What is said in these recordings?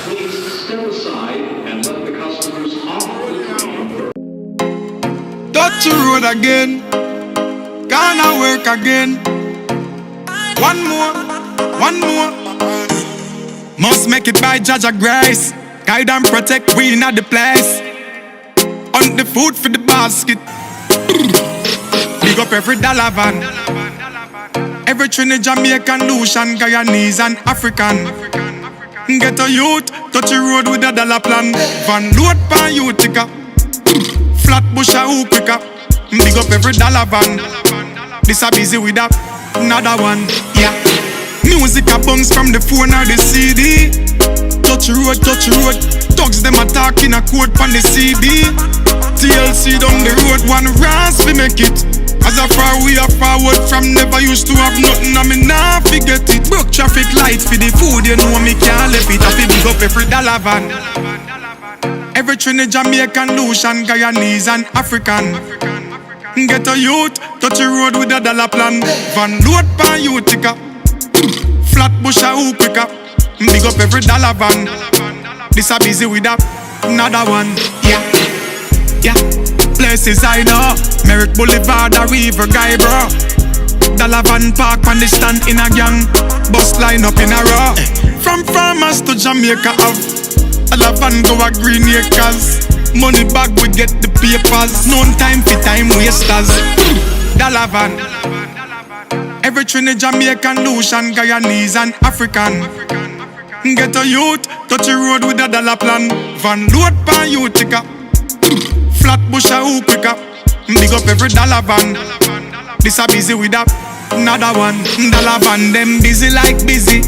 Please step aside and let the customers off the counter. Touch the road again, gonna work again. One more. Must make it by Jaja Grace. Guide and protect, we in the place. On the food for the basket. Big up every dollar van. Every Trinidad, Jamaican, Lucian, Guyanese and African. Get a youth, touch the road with a dollar plan. Van load pan Utica. Flat bush a hoop pick up. Big up every dollar van. This a busy with a another one. Yeah. Music a bounce from the phone or the CD. Touch the road. Thugs them attacking a quote on the CD. TLC down the road, one ras we make it. As a far we are forward from never used to have nothing, I mean nah forget it. Broke traffic light for the food, you know me can't left it. I feel big up every dollar van. Every Trinidad, Jamaican, Lucian, Guyanese and African. Get a youth, touch the road with a dollar plan. Van load pan Utica. Flat bush a hoop pick up. Big up every dollar van. This a busy with a another one. Yeah. Places I know, Merrick Boulevard, a River Guy, bro. Dollar van park on the stand in a gang. Bus line up in a row. From farmers to Jamaica have dollar van go a green acres. Money bag we get the papers. No time for time wasters. Dollar van. Every Trinidad, Jamaican, Lucian, Guyanese and African. Get a youth, touch the road with a dollar plan. Van load pan Utica. Flat bush a hoop pick up. Big up every dollar van. This a busy with a another one. Dollar van them busy like busy.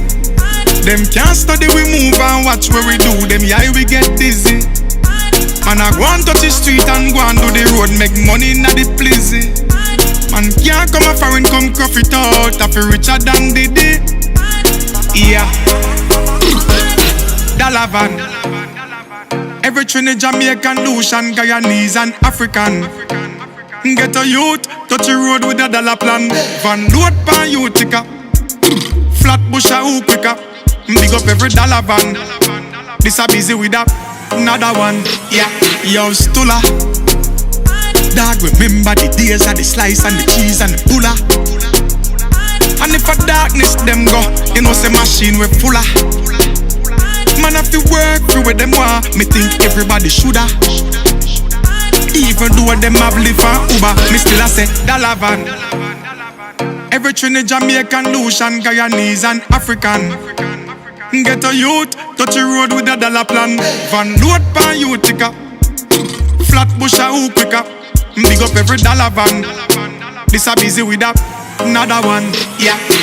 Them can't study we move and watch where we do. Them yeah we get dizzy. Man I go and touch the street and go and do the road. Make money inna the plizzy. Man can't come a foreign come cough it out. I feel richer than Diddy. Yeah. Dollar van. Every Trinidad, Jamaican, Lucian, Guyanese and African. Get a youth, touch the road with a dollar plan. Van load pan Utica. Flat bush a hoop pick up. Big up every dollar van. This a busy with a another one. Yeah. Yo, Stula. Dog, remember the days of the slice and the cheese and the pulla. And if a darkness them go, you know say machine we fuller. Man have to work through what them want. Me think everybody shoulda. Even though them have live and Uber, me still a say dollar van. Every Trinidad, Jamaican, Lucian, Guyanese and African. Get a youth, touch the road with a dollar plan. Van load pan Utica. Flat bush a hoop pick up. Big up every dollar van. This a busy with a another one. Yeah.